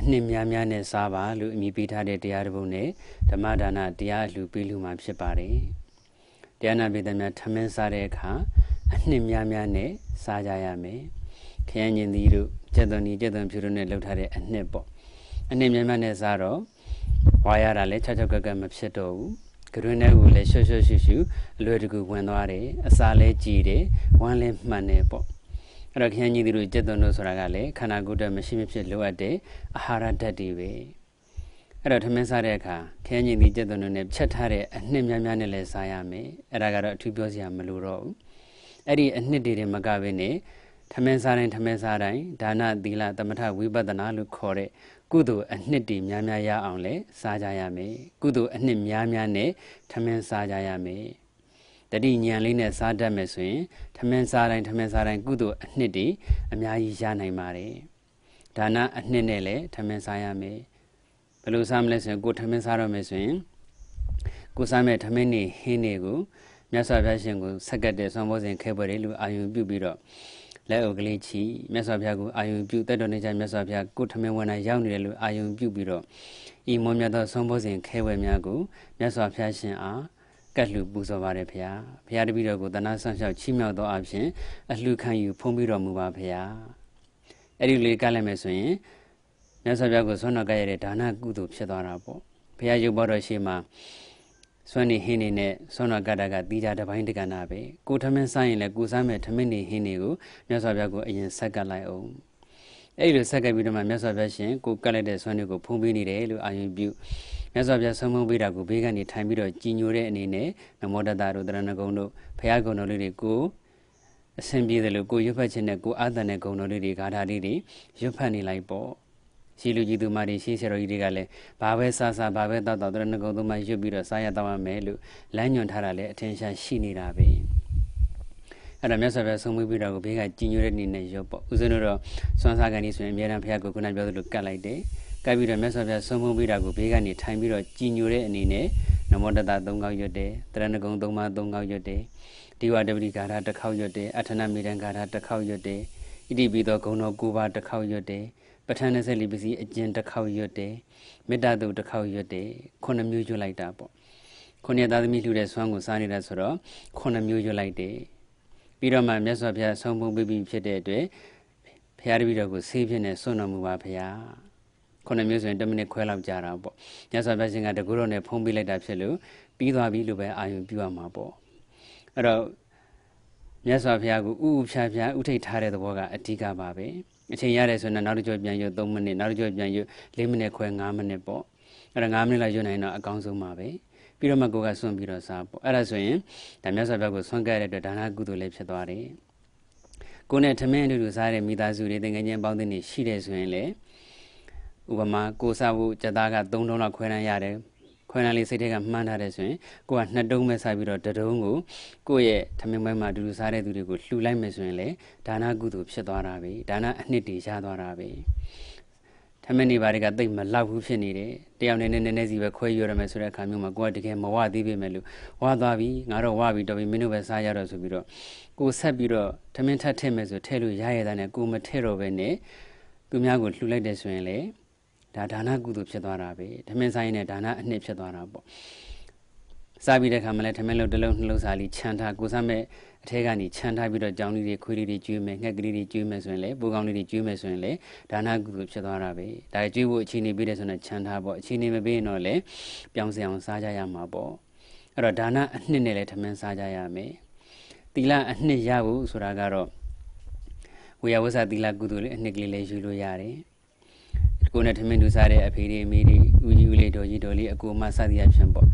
နှစ်များများနဲ့စားပါလို့အမည်ပေးထားတဲ့တရားတစ်ပုဒ်နဲ့ဓမ္မဒါနတရားအလှူပေးလူမှာဖြစ်ပါတယ်။တရားနာပိသများထမင်းစားတဲ့အခါအနှစ်များများနဲ့စားကြရမယ်။ခရမ်းညင်သီးတို့ကျက်သွန်ဒီကျက်သွန်ဖြူတို့နဲ့လှုပ်ထားတဲ့အနှစ်ပေါ့။အနှစ်များများနဲ့စားတော့ဝါရတာလည်း6ကမဖြစ်တော့ဘူး။ကရွင်းထဲကိုလည်းရှုရှုအလွယ်တကူဝင်သွားတယ်။အစာလည်းကြည်တယ်။ဝမ်းလည်းမှန်တယ်ပေါ့။အဲ့တော့ခရမ်းညင်သီးတို့ကျက်သွန်တို့ဆိုတာကလည်းခန္ဓာကိုယ်အတွက်မရှိမဖြစ်လိုအပ်တဲ့အာဟာရဓာတ်တွေပဲ။အဲ့တော့ထမင်းစားတဲ့အခါခရမ်းညင်သီးကျက်သွန်တို့နဲ့ချက်ထားတဲ့အနှစ်များများနဲ့လည်းစားရမယ်။အဲ့ဒါကတော့အထူးပြောစရာမလိုတော့ဘူး။အဲ့ဒီအနှစ်တွေမကဘဲနဲ့ထမင်းစားတိုင်းဒါနသီလသမထဝိပဿနာလို့ခေါ်တဲ့ကုသိုလ်အနှစ်တွေများများရအောင်လဲစားကြရမယ်ကုသိုလ်အနှစ်များများနဲ့ထမင်းစားကြရမယ်တတိဉာဏ်လေးနဲ့စားတတ်မယ်ဆိုရင်ထမင်းစားတိုင်းကုသိုလ်အနှစ်တွေအများကြီးရနိုင်ပါတယ်ဒါနအနှစ်နဲ့လည်းထမင်းစားရမယ်ဘယ်လိုစားမလဲဆိုရင်ကိုထမင်းစားရမယ်ဆိုရင်ကိုစားမဲ့ထမင်းနေဟင်းတွေကိုမြတ်စွာဘုရားရှင်ကိုဆက်ကတ်တဲ့ဆွမ်းဘောဇဉ်ခဲပွဲတွေလူအာယုံပြုပြီးတော့လက်အုပ်ကလေးချီမြတ်စွာဘုရားကိုအာယုံပြုတက်တော်နေကြမြတ်စွာဘုရားကိုထမင်းဝန်နိုင်ရောက်နေတယ်လို့အာယုံပြုပြီးတော့ဤမောမြတ်သောဆွမ်းဘောဇဉ်ခဲပွဲများကိုမြတ်စွာဘုရားရှင်အားကတ်လှူပူဇော်ပါတယ်ဖေဟာဘုရားတပည့်တော်ကိုတနာဆန့်လျှောက်ချီးမြှောက်သောအဖြစ်အလှူခံယူဖုံးပြီးတော်မူပါဖေဟာအဲ့ဒီလေးကလိုက်မယ်ဆိုရင်မြတ်စွာဘုရားကိုဆွမ်းတော်ကရတဲ့ဒါနကုသိုလ်ဖြစ်သွားတာပေါ့ဘုရားရုပ်ပေါ်တော်ရှိမှာဆွမ်းနေဟင်းနေနဲ့ဆွမ်းတော်ကတ္တကတီးကြတစ်ပိုင်းတက္ကနာပဲကိုထမင်းစားရင်လည်းကိုစားမဲ့ထမင်းနေဟင်းတွေကိုမြတ်စွာဘုရားကိုအရင်ဆက်ကပ်လိုက်အောင်အဲ့လိုဆက်ကပ်ပြီးတော့မှမြတ်စွာဘုရားရှင်ကိုကပ်လိုက်တဲ့ဆွမ်းတွေကိုဖုံးပေးနေတယ်လို့အာရုံပြုမြတ်စွာဘုရားဆုံးမပေးတာကိုဘေးကနေထိုင်ပြီးတော့ကြည်ညိုတဲ့အနေနဲ့နမောတတတို့တရဏဂုံတို့ဘုရားကုံတော်လေးတွေကိုအစဉ်ပြေတယ်လို့ကိုရွတ်ဖတ်ခြင်းနဲ့ကိုအာသန်တဲ့ဂုံတော်လေးတွေဂါထာလေးတွေရွတ်ဖတ်နေလိုက်ပေါ့ရှိလူကြီးသူမတွေရှိဆရာတော်ကြီးတွေကလည်းဘာပဲစားဘာပဲတောက်တရဏဂုံသုံးမှရွတ်ပြီးတော့စားရတော့ရမယ်လို့လမ်းညွှန်ထားတာလည်းအထင်ရှားရှိနေတာပဲအဲ့ဒါမြတ်စွာဘုရားဆုံးမပြီးတော့ကိုဘေးကကြည်ညိုတဲ့အနေနဲ့ရွတ်ပေါ့ဦးဇင်းတို့တော့ဆွမ်းစားကန်ကြီးဆိုရင်အများအားဘုရားကိုခုနပြောသလိုကတ်လိုက်တယ်ကပ်ပြီးတော့မြတ်စွာဘုရားဆုံးမပြီးတာကိုဘေးကနေထိုင်ပြီးတော့ကြည်ညိုတဲ့အနေနဲ့နမောတတ3ခေါက်ရွတ်တယ်တရဏဂုံ3ပါး3ခေါက်ရွတ်တယ်ဒီဝတ္တပတိဂါထာ1ခေါက်ရွတ်တယ်အဋ္ဌနမေတံဂါထာ1ခေါက်ရွတ်တယ်ဣတိပိသောဂုံတော်9ပါး1ခေါက်ရွတ်တယ်ပဋ္ဌာန်း24ပစ္စည်းအကျဉ်1ခေါက်ရွတ်တယ်မေတ္တာတု1ခေါက်ရွတ်တယ်9မျိုးရွတ်လိုက်တာပေါ့9ရက်သားသမီးလှူတဲ့ဆွမ်းကိုစားနေတာဆိုတော့9မျိုးရွတ်လိုက်တယ်ပြီးတော့မှမြတ်စွာဘုရားဆုံးမပြီးဖြစ်တဲ့အတွက်ဘုရားတပည့်တော်ကိုဆေးဖြစ်နေဆွတော်မူပါဘုရား9မျိုးဆိုရင်10မိနစ်ခွဲလောက်ကြာတာပေါ့မြတ်စွာဘုရားရှင်ကတကူတော်နဲ့ဖုံးပေးလိုက်တာဖြစ်လို့ပြီးသွားပြီလို့ပဲအာယုံပြုရမှာပေါ့အဲ့တော့မြတ်စွာဘုရားကိုဥဖြာဥထိတ်ထားတဲ့သဘောကအဓိကပါပဲအချိန်ရတယ်ဆိုရင်နောက်တစ်ကြောပြန်ရွတ်3မိနစ်နောက်တစ်ကြောပြန်ရွတ်4မိနစ်ခွဲ5မိနစ်ပေါ့အဲ့ဒါ5မိနစ်လောက်ရွတ်နိုင်တော့အကောင်းဆုံးပါပဲပြီးတော့မှကိုကဆွန့်ပြီးတော့စားပေါ့အဲ့ဒါဆိုရင်ဒါမြတ်စွာဘုရားကိုဆွန့်ခဲ့တဲ့အတွက်ဒါနကုသိုလ်လည်းဖြစ်သွားတယ်ကိုနဲ့ထမင်းအတူတူစားတဲ့မိသားစုတွေတကယ်ချင်းပေါင်းတဲ့နေရှိတယ်ဆိုရင်လေဥပမာကိုစားဖို့ကြက်သားက3တုံးလောက်ခွဲနှမ်းရတယ်ခွဲနှမ်းလေးစိတ်ထဲကမှန်းထားတယ်ဆိုရင်ကိုက2တုံးပဲစားပြီးတော့1တုံးကိုကိုယ့်ရဲ့ထမင်းပွဲမှာအတူတူစားတဲ့သူတွေကိုလှူလိုက်မယ်ဆိုရင်လေဒါနကုသိုလ်ဖြစ်သွားတာပဲဒါနအနှစ်တည်ရသွားတာပဲထမင်းနေပါတွေကတိတ်မလောက်ဘူးဖြစ်နေတယ်တယောက်နည်းနည်းစီပဲခွဲရရမယ်ဆိုတဲ့အခါမျိုးမှာကိုကတကယ်မဝသေးပေမဲ့လို့ဝါသွားပြီငါတော့ဝပြီတော်ပြီမင်းတို့ပဲစားရတော့ဆိုပြီးတော့ကိုဆက်ပြီးတော့ထမင်းထပ်ထည့်မယ်ဆိုထည့်လို့ရရတဲ့နဲ့ကိုမထည့်တော့ပဲနဲ့သူများကိုလှူလိုက်တယ်ဆိုရင်လေဒါနကုသိုလ်ဖြစ်သွားတာပဲထမင်းဆိုင်နဲ့ဒါနအနှစ်ဖြစ်သွားတာပေါ့စားပြီးတဲ့ခါမှလည်းထမင်းလုံးတစ်လုံးနှလုံးစားလေးခြံထားကိုစားမဲ့အထဲကနေခြံထားပြီးတော့ကြောင်းလေးတွေခွေးလေးတွေကျွေးမယ်ငှက်ကလေးတွေကျွေးမယ်ဆိုရင်လေပိုးကောင်းလေးတွေကျွေးမယ်ဆိုရင်လေဒါနကုသိုလ်ဖြစ်သွားတာပဲဒါကျွေးဖို့အခြေအနေပေးတယ်ဆိုတော့ခြံထားပေါ့အခြေအနေမပေးရင်တော့လေပြောင်းစအောင်စားကြရမှာပေါ့အဲ့တော့ဒါနအနှစ်နဲ့လည်းထမင်းစားကြရမယ်သီလအနှစ်ရဖို့ဆိုတာကတော့ဝေယဝဆသီလကုသိုလ်လေးအနှစ်ကလေးလည်းယူလို့ရတယ်ကိုနဲ့ထမင်းတူစားတဲ့အဖေတွေအမေတွေဦးကြီးဦးလေးတော်ကြီးတော်လေးအကိုမစသည်အဖြစ်ပေါ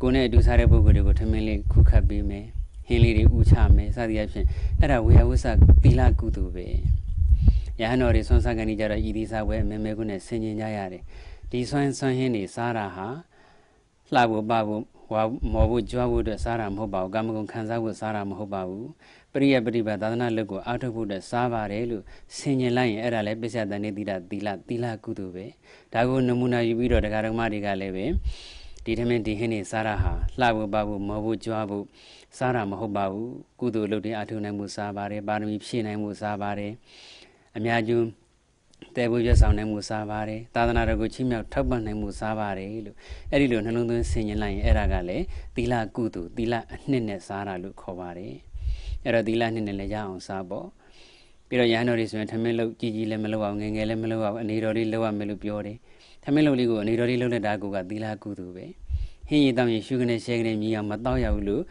့ကိုနဲ့အတူစားတဲ့ပုဂ္ဂိုလ်တွေကိုထမင်းလေးခုခတ်ပေးမယ်ဟင်းလေးတွေဥချမယ်စသည်အဖြစ်အဲ့ဒါဝေယဝဆသီလကုသိုလ်ပဲယဟန်တော်တွေဆွမ်းစားကနေကြတော့ဤသီစားပွဲမဲမဲကုနဲ့ဆင်ញင်ကြရတယ်ဒီဆွမ်းဟင်းတွေစားတာဟာလှဖို့ပဖို့မော်ဖို့ကြွားဖို့အတွက်စားတာမဟုတ်ပါဘူးကာမဂုဏ်ခံစားဖို့စားတာမဟုတ်ပါဘူးပရိယပฏิပတ်သာသနာလုပ်ကိုအားထုတ်ဖို့အတွက်စားပါတယ်လို့ဆင်ញင်လိုက်ရင်အဲ့ဒါလည်းပစ္စယတန်နေသီလကုသိုလ်ပဲဒါကိုနမူနာယူပြီးတော့တရားဓမ္မတွေကလည်းပဲဒီထမင်းဒီဟင်းနေစားတာဟာလှဖို့ပဖို့မော်ဖို့ကြွားဖို့စားတာမဟုတ်ပါဘူးကုသိုလ်လုပ်တဲ့အားထုတ်နိုင်မှုစားပါတယ်ပါရမီဖြည့်နိုင်မှုစားပါတယ်အများကျိုး တဲဘူးရွတ်ဆောင်နိုင်မှုစားပါတယ်သာသနာတော်ကိုချီးမြှောက်ထောက်ပံ့နိုင်မှုစားပါတယ်လို့အဲ့ဒီလိုနှလုံးသွင်းဆင်ခြင်လိုက်ရင်အဲ့ဒါကလည်းသီလကုသိုလ်သီလအနှစ်နဲ့စားတာလို့ခေါ်ပါတယ်အဲ့တော့သီလနှစ်နဲ့လည်းရအောင်စားပေါ့ပြီးတော့ရဟန်းတော်တွေဆိုရင်ထမင်းလုပ်ကြီးကြီးလည်းမလုပ်အောင်ငယ်ငယ်လည်းမလုပ်အောင်အနေတော်လေးလုပ်ရမယ်လို့ပြောတယ်ထမင်းလုပ်လေးကိုအနေတော်လေးလုပ်လက်တာကသီလကုသိုလ်ပဲဟင်းရည်တောင်းရင်ရှုကနေရှဲကနေမြည်အောင်မတောက်ရဘူးလို့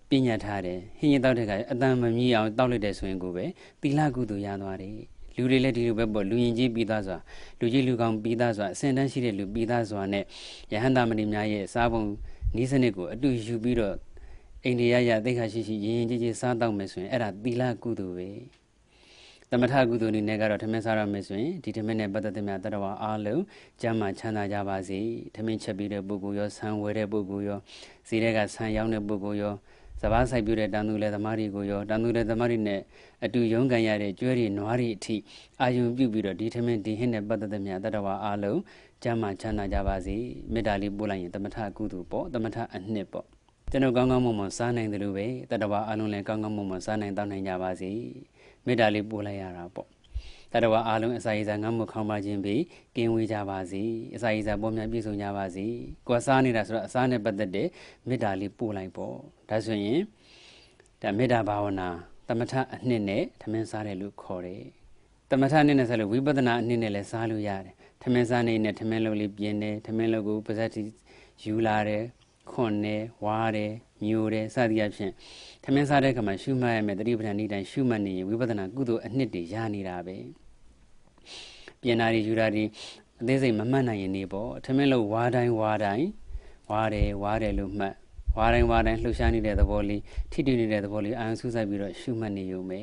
ပညာထားတယ်ဟင်းရည်တောက်တဲ့ကအတန်မမြည်အောင်တောက်လိုက်တယ်ဆိုရင်ကိုပဲသီလကုသိုလ်ရသွားတယ်လူတွေလည်းဒီလိုပဲပေါ့လူရင်ကြီးပြီးသားစွာလူကြီးလူကောင်းပြီးသားစွာအစဉ်တန်းရှိတဲ့လူပြီးသားစွာနဲ့ယဟန်တာမဏိများရဲ့စားပုံဤစနစ်ကိုအတူယူပြီးတော့အိန္ဒိယရသိက္ခာရှိရှိရင်ကြီးကြီးစားတော့မယ်ဆိုရင်အဲ့ဒါသီလကုသိုလ်ပဲသမထကုသိုလ်နည်းနဲ့ကတော့ထမင်းစားရမယ်ဆိုရင်ဒီထမင်းနဲ့ပတ်သက်တဲ့များတတဝါအားလုံးကျမ်းမာချမ်းသာကြပါစေထမင်းချက်ပြီးတဲ့ပုဂ္ဂိုလ်ရောဆံဝဲတဲ့ပုဂ္ဂိုလ်ရောဈေးထဲကဆံရောင်းတဲ့ပုဂ္ဂိုလ်ရောစဘာဆိုင်ပြတဲ့တန်သူလေသမားတွေကိုရောတန်သူလေသမားတွေနဲ့အတူရုန်းကန်ရတဲ့ကျွဲတွေနွားတွေအထိအာယုံပြုပြီးတော့ဒီထမင်းဒီဟင်းနဲ့ပတ်သက်တဲ့များတတဝါအားလုံးကျမ်းမာချမ်းသာကြပါစေမေတ္တာလေးပို့လိုက်ရင်သမထကုသိုလ်ပေါ့သမထအနှစ်ပေါ့ကျွန်တော်ကောင်းကောင်းမွန်မွန်စားနိုင်တယ်လို့ပဲတတဝါအားလုံးလည်းကောင်းကောင်းမွန်မွန်စားနိုင်တောင်းနိုင်ကြပါစေမေတ္တာလေးပို့လိုက်ရတာပေါ့တတဝါအားလုံးအစာရည်စာငတ်မှုခေါင်းပါခြင်းပြီးကင်းဝေးကြပါစေအစာရည်စာပေါ်များပြည့်စုံကြပါစေကိုယ်စားနေတာဆိုတော့အစာနဲ့ပတ်သက်တဲ့မေတ္တာလေးပို့လိုက်ပေါ့ဒါဆိုရင်ဒါမေတ္တာဘာဝနာသမထအနှစ်နဲ့ထမင်းစားတယ်လို့ခေါ်တယ်သမထအနှစ်နဲ့စားလို့ဝိပဿနာအနှစ်နဲ့လည်းစားလို့ရတယ်ထမင်းစားနေနဲ့ထမင်းလုပ်လေးပြင်းတယ်ထမင်းလုပ်ကိုပါဇက်တီယူလာတယ်ခွန်တယ်ဝါတယ်ညိုတယ်စသည်အဖြစ်ထမင်းစားတဲ့အခါမှာရှုမှတ်ရမယ်တတိပဌာန်ဤတိုင်းရှုမှတ်နေရင်ဝိပဿနာကုသိုလ်အနှစ်တွေရနေတာပဲပြင်နာတွေယူတာတွေအသေးစိတ်မမှတ်နိုင်ရင်နေပေါ့ထမင်းလုပ်ဝါတိုင်းဝါတယ်လို့မှတ်ဝါတိုင်းလှုပ်ရှားနေတဲ့သဘောလေးထိတွေ့နေတဲ့သဘောလေးအာရုံစူးစိုက်ပြီးတော့ရှုမှတ်နေရုံပဲ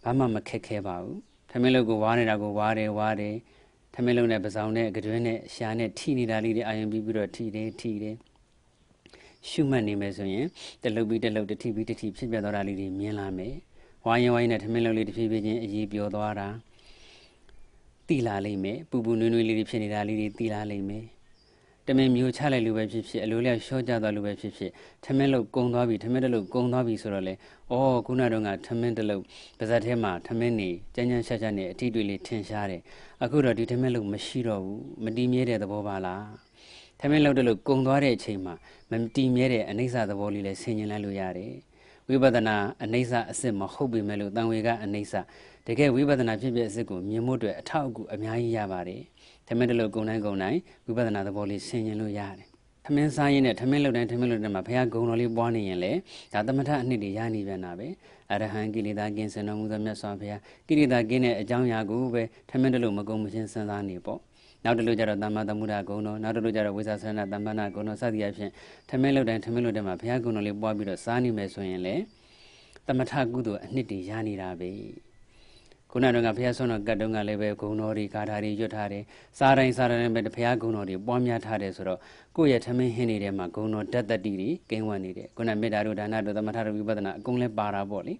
ဘာမှမခက်ခဲပါဘူးထမင်းလုပ်ကိုဝါနေတာကိုဝါတယ်ထမင်းလုပ်နဲ့ပစောင်နဲ့ကတွင်းနဲ့ရှာနဲ့ထိနေတာလေးတွေအာရုံပြီးတော့ထိတယ်ရှုမှတ်နေမယ်ဆိုရင်တလုတ်ပြီးတလုတ်တစ်ထိပြီးတစ်ထိဖြစ်ပြသွားတာလေးတွေမြင်လာမယ်ဝိုင်းနဲ့ထမင်းလုပ်လေးတစ်ဖြည်းဖြည်းချင်းအရေးပြောသွားတာတိလာလိမ့်မယ်ပူနွေးလေးတွေဖြစ်နေတာလေးတွေတိလာလိမ့်မယ်တမင်မျိုးချလိုက်လို့ပဲဖြစ်ဖြစ်အလိုလျောက်ရှော့ကြသွားလို့ပဲဖြစ်ဖြစ်ထမင်းလုပ်ကုံသွားပြီထမင်းတလုပ်ကုံသွားပြီဆိုတော့လေခုနတုန်းကထမင်းတလုပ်ပါဇက်ထဲမှာထမင်းနေကြမ်းရှာနဲ့အထီးတွေလေးထင်ရှားတယ်အခုတော့ဒီထမင်းလုပ်မရှိတော့ဘူးမတည်မြဲတဲ့သဘောပါလားထမင်းလုပ်တလို့ကုံသွားတဲ့အချိန်မှာမတည်မြဲတဲ့အနိစ္စသဘောလေးလည်းဆင်ញင်လိုက်လို့ရတယ်ဝိပဿနာအနိစ္စအစစ်မဟုတ်ပေမဲ့လို့တန်ဝေကအနိစ္စတကယ်ဝိပဿနာဖြစ်ဖြစ်အစစ်ကိုမြင်မှုအတွက်အထောက်အကူအများကြီးရပါတယ်ထမင်းတလို့ဂုံတိုင်းဝိပဿနာသဘောလေးဆင်ញင်လို့ရတယ်ထမင်းစားရင်းနဲ့ထမင်းလုပ်တိုင်းမှာဘုရားဂုံတော်လေးပွားနေရင်လေဒါသမထအနှစ်တွေရနေပြန်တာပဲအရဟံကိလေသာကင်းစင်တော်မူသောမြတ်စွာဘုရားကိလေသာကင်းတဲ့အကြောင်းအရာကိုပဲထမင်းတလို့မကုံမချင်းစဉ်းစားနေပေါ့နောက်တလို့ကြတော့သမ္မာသမ္ဗုဒ္ဓဂုံတော်နောက်တလို့ကြတော့ဝိသသနာသမ္ပနာဂုံတော်စသည်အဖြစ်ထမင်းလုပ်တိုင်းမှာဘုရားဂုံတော်လေးပွားပြီးတော့စားနေမယ်ဆိုရင်လေသမထကုသိုလ်အနှစ်တွေရနေတာပဲခုနကတော့ဘုရားဆုံးတော်ကတ်တုန်းကလည်းပဲဂုံတော်တွေဂါထာတွေရွတ်ထားတယ်စားတိုင်းပဲဘုရားဂုံတော်တွေပွားများထားတယ်ဆိုတော့ကိုယ့်ရဲ့ထမင်းဟင်းတွေထဲမှာဂုံတော်တတ်တတိတွေကင်းဝတ်နေတယ်ခုနမေတ္တာတို့ဒါနတို့သမထတို့ဝိပဿနာအကုန်လဲပါတာပေါ့လေ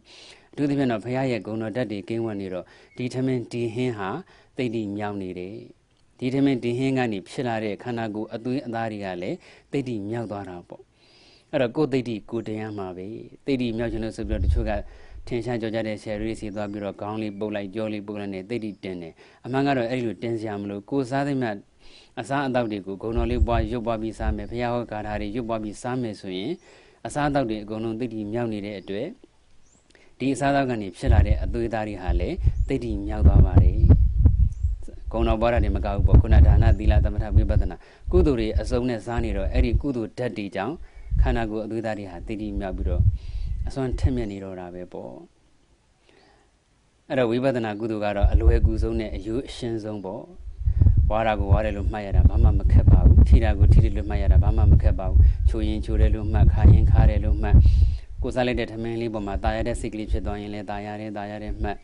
အထူးသဖြင့်တော့ဘုရားရဲ့ဂုံတော်တတ်တွေကင်းဝတ်နေတော့ဒီထမင်းဒီဟင်းဟာသိတိမြောက်နေတယ်ဒီထမင်းဒီဟင်းကနေဖြစ်လာတဲ့ခန္ဓာကိုယ်အသွေးအသားတွေကလည်းသိတိမြောက်သွားတာပေါ့အဲ့တော့ကိုယ်သိတိကိုတရားမှာပဲသိတိမြောက်ခြင်းလို့ဆိုပြီးတော့တချို့ကထင်ရှားကြောကြတဲ့ဆရာတွေစီသွားပြီးတော့ခေါင်းလေးပုတ်လိုက်ကြောလေးပုတ်လိုက်နဲ့သိတိတင်တယ်အမှန်ကတော့အဲ့ဒီလိုတင်စရာမလိုကိုစားသိမှအစားအသောက်တွေကိုဂုဏ်တော်လေးပွားရွတ်ပွားပြီးစားမယ်ဘုရားဟောဂါထာတွေရွတ်ပွားပြီးစားမယ်ဆိုရင်အစားအသောက်တွေအကုန်လုံးသိတိမြောက်နေတဲ့အတွက်ဒီအစားအသောက်ကနေဖြစ်လာတဲ့အသွေးသားတွေဟာလည်းသိတိမြောက်သွားပါတယ်ဂုဏ်တော်ပွားတာတွေမကဘူးပေါ့ခုနဒါနသီလသမထဝိပဿနာကုသိုလ်တွေအစုံနဲ့စားနေတော့အဲ့ဒီကုသိုလ်ဓာတ်တွေကြောင့်ခန္ဓာကိုယ်အသွေးသားတွေဟာသိတိမြောက်ပြီးတော့အစွမ်းထက်မြက်နေတော့တာပဲပေါ့အဲ့တော့ဝိပဿနာကုသိုလ်ကတော့အလွယ်ကူဆုံးနဲ့အယူအရှင်းဆုံးပေါ့ဝါရာကိုဝါတယ်လို့မှတ်ရတာဘာမှမခက်ပါဘူးထိတာကိုထိတယ်လို့မှတ်ရတာဘာမှမခက်ပါဘူးချိုရင်ချိုတယ်လို့မှတ်ခါရင်ခါတယ်လို့မှတ်ကိုစားလိုက်တဲ့ထမင်းလေးပေါ်မှာတာရတဲ့စိတ်ကလေးဖြစ်သွားရင်လည်းတာရတယ်မှတ်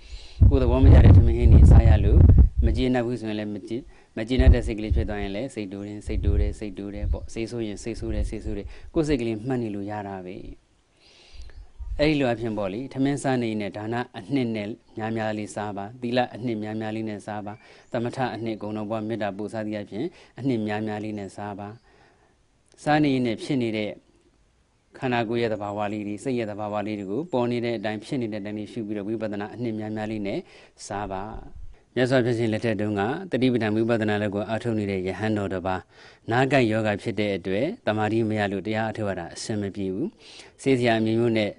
ကိုသဘောမကျတဲ့ထမင်းဟင်းတွေစားရလို့မကျေနပ်ဘူးဆိုရင်လည်းမကျေနပ်တဲ့စိတ်ကလေးဖြစ်သွားရင်လည်းစိတ်တူတယ်ပေါ့စိတ်ဆိုးရင်စိတ်ဆိုးတယ်ကိုယ်စိတ်ကလေးမှတ်နေလို့ရတာပဲအဲ့ဒီလိုအဖြစ်ပေါ့လေထမင်းစားနေနဲ့ဒါနအနှစ်နဲ့များလေးစားပါသီလအနှစ်များလေးနဲ့စားပါသမထအနှစ်ဂုဏ်တော်ဘွားမေတ္တာပို့စားသည့်အဖြစ်အနှစ်များလေးနဲ့စားပါစားနေနဲ့ဖြစ်နေတဲ့ခန္ဓာကိုယ်ရဲ့သဘာဝလေးတွေစိတ်ရဲ့သဘာဝလေးတွေကိုပေါ်နေတဲ့အတိုင်းဖြစ်နေတဲ့အတိုင်းရှုပြီးတော့ဝိပဿနာအနှစ်များလေးနဲ့စားပါ မြတ်စွာဘုရားရှင်လက်ထက်တုန်းကတတိပဌာန်ဝိပဿနာလက်ကိုအထုတ်နေတဲ့ယဟန်တော်တစ်ပါးနားကိုက်ယောဂဖြစ်တဲ့အတွက်တမာတိမရလို့တရားအထုတ်ရတာအဆင်မပြေဘူးဆေးစရာအမျိုးမျိုးနဲ့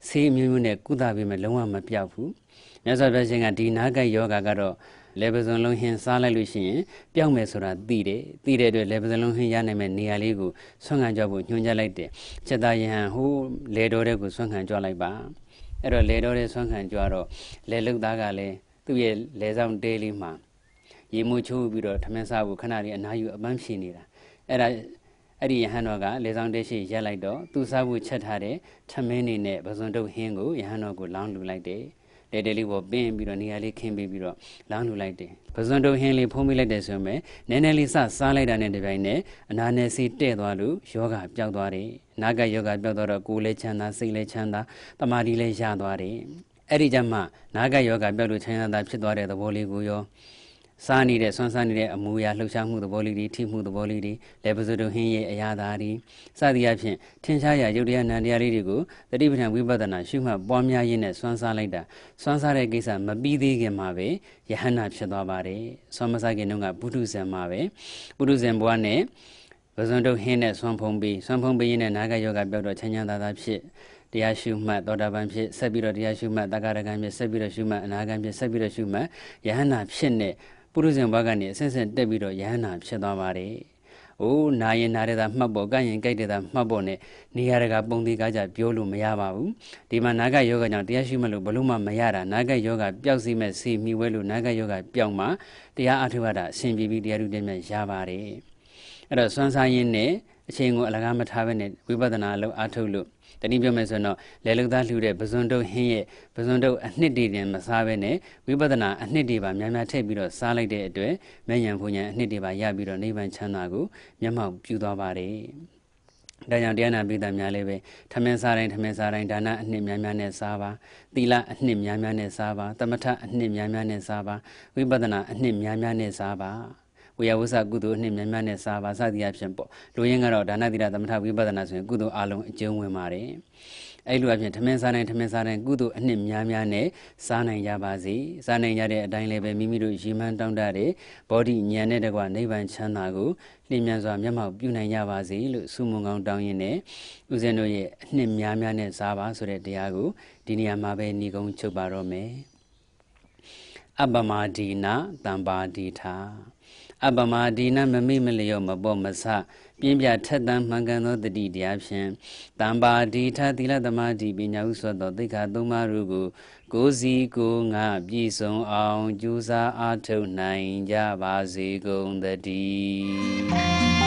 ဆေးအမျိုးမျိုးနဲ့ကုသပေးမယ်လုံးဝမပြောက်ဘူးမြတ်စွာဘုရားရှင်ကဒီနားကိုက်ယောဂကတော့လေပဇွန်လုံးဟင်းစားလိုက်လို့ရှိရင်ပျောက်မယ်ဆိုတာသိတဲ့အတွက်လေပဇွန်လုံးဟင်းရနိုင်မဲ့နေရာလေးကိုဆွမ်းခံကြဖို့ညွှန်ကြားလိုက်တယ်ချက်သားယဟန်ဟိုလေတော်တဲ့ကိုဆွမ်းခံကြွလိုက်ပါအဲ့တော့လေတော်တဲ့ဆွမ်းခံကြွတော့လေလုတ်သားကလည်းသူ့ရဲ့လေဆောင်တဲလေးမှာရေမှုချိုးပြီးတော့ထမင်းစားဖို့ခဏလေးအနားယူအပန်းဖြေနေတာအဲ့ဒီယဟန်တော်ကလေဆောင်တဲရှိရက်လိုက်တော့သူစားဖို့ချက်ထားတဲ့ထမင်းနေနဲ့ပဇွန်တုပ်ဟင်းကိုယဟန်တော်ကိုလောင်းလူလိုက်တယ်တဲတဲလေးပေါ်ပင်းပြီးတော့နေရာလေးခင်းပြီးတော့လောင်းလူလိုက်တယ်ပဇွန်တုပ်ဟင်းလေးဖုံးမိလိုက်တယ်ဆိုရင်နည်းနည်းလေးစားလိုက်တာနဲ့တပြိုင်နက်အနာနဲ့စီတဲ့သွားလို့ယောဂပျောက်သွားတယ်နာကယောဂပျောက်သွားတော့ကိုယ်လည်းချမ်းသာစိတ်လည်းချမ်းသာတမာတိလည်းရသွားတယ်အဲ့ဒီကြမှာနာကယောဂပျောက်လို့ချမ်းသာဖြစ်သွားတဲ့သဘောလေးကိုရောစားနေတဲ့ဆွမ်းစားနေတဲ့အမူအရာလှုပ်ရှားမှုသဘောလေးတွေထိမှုသဘောလေးတွေလေပဇွန်တုပ်ဟင်းရဲ့အရာသားတွေစသည်အဖြစ်ထင်ရှားရာယုတ်တရားနံတရားလေးတွေကိုတတိပဋ္ဌာန်ဝိပဿနာရှုမှတ်ပွားများရင်းနဲ့ဆွမ်းစားလိုက်တာဆွမ်းစားတဲ့ကိစ္စမပြီးသေးခင်မှာပဲယဟန္တာဖြစ်သွားပါတယ်ဆွမ်းမစားခင်တုန်းကပုထုဇဉ်မှာပဲပုထုဇဉ်ဘဝနဲ့ပဇွန်တုပ်ဟင်းနဲ့ဆွမ်းဖုံးပြီးရင်းနဲ့နာဂယောဂပျောက်တော့ချမ်းချမ်းသာသာဖြစ်တရားရှုမှတ်သောတာပန်ဖြစ်ဆက်ပြီးတော့တရားရှုမှတ်တက္ကရာကံဖြစ်ဆက်ပြီးတော့ရှုမှတ်အနာဂံဖြစ်ဆက်ပြီးတော့ရှုမှတ်ယဟန္တာဖြစ်နဲ့ပုရုဇဉ်ဘဝကနေအဆက်ဆက်တက်ပြီးတော့ယဟန္တာဖြစ်သွားပါတယ်။အိုးနာရင်နာတဲ့သာမှတ်ဖို့ကန့်ရင်ကြိုက်တဲ့သာမှတ်ဖို့နဲ့နေရာတကာပုံသေးကားကြပြောလို့မရပါဘူး။ဒီမှာနာဂယောဂကြောင့်တရားရှုမှတ်လို့ဘလို့မှမရတာနာဂယောဂပျောက်စီမဲ့စီမိဝဲလို့နာဂယောဂပျောက်မှတရားအထုရတာအရှင်ပြီးတရားဓုတည်းမြတ်ရပါတယ်။အဲ့တော့စွမ်းစားရင်းနဲ့အချိန်ကိုအလကားမထားဘဲနဲ့ဝိပဿနာအလုပ်အထုတ်လို့တနည်းပြောမယ်ဆိုတော့လေလုသားလှူတဲ့ပဇွန်တုပ်ဟင်းရဲ့ပဇွန်တုပ်အနှစ်တည်တင်မစားဘဲနဲ့ဝိပဿနာအနှစ်တည်ပါများများထည့်ပြီးတော့စားလိုက်တဲ့အတွက်မဉ္ဇဉ်ဘုံဉဏ်အနှစ်တည်ပါရပြီးတော့နိဗ္ဗာန်ချမ်းသာကိုမျက်မှောက်ပြုသွားပါတယ်။ဒါကြောင့်တရားနာပိဋကများလည်းပဲထမင်းစားတိုင်းဒါနအနှစ်များများနဲ့စားပါသီလအနှစ်များများနဲ့စားပါသမထအနှစ်များများနဲ့စားပါဝိပဿနာအနှစ်များများနဲ့စားပါဝေယဝဆကုသိုလ်နှစ်များများနဲ့စားပါစသည်အဖြစ်ပေါ့လူရင်းကတော့ဒါနသီလသမထဝိပဿနာဆိုရင်ကုသိုလ်အလုံးအကျုံးဝင်ပါတယ်အဲ့လိုအဖြစ်ထမင်းစားတိုင်းကုသိုလ်အနှစ်များများနဲ့စားနိုင်ကြပါစေစားနိုင်ကြတဲ့အတိုင်းလည်းပဲမိမိတို့ရည်မှန်းတောင်းတတဲ့ဘောဓိဉာဏ်နဲ့တကွနိဗ္ဗာန်ချမ်းသာကိုလျင်မြန်စွာမျက်မှောက်ပြုနိုင်ကြပါစေလို့ဆုမွန်ကောင်းတောင်းရင်းနဲ့ဦးဇင်းတို့ရဲ့အနှစ်များများနဲ့စားပါဆိုတဲ့တရားကိုဒီနေရာမှာပဲညီကုန်းချုပ်ပါတော့မယ်အပ္ပမဒိနာတံပါဒိထာအပ္ပမဒိနာမမိမလျော့မပေါ်မဆပြင်းပြထက်သန်မှန်ကန်သောတတိတရားဖြင့်တံပါဒိထာသီလသမာဓိပညာဥစွတ်သောသိက္ခာသုံးပါးတို့ကိုယ်စီကိုယ်ငါပြည့်စုံအောင်ကြိုးစားအားထုတ်နိုင်ကြပါစေကုန်သတည်း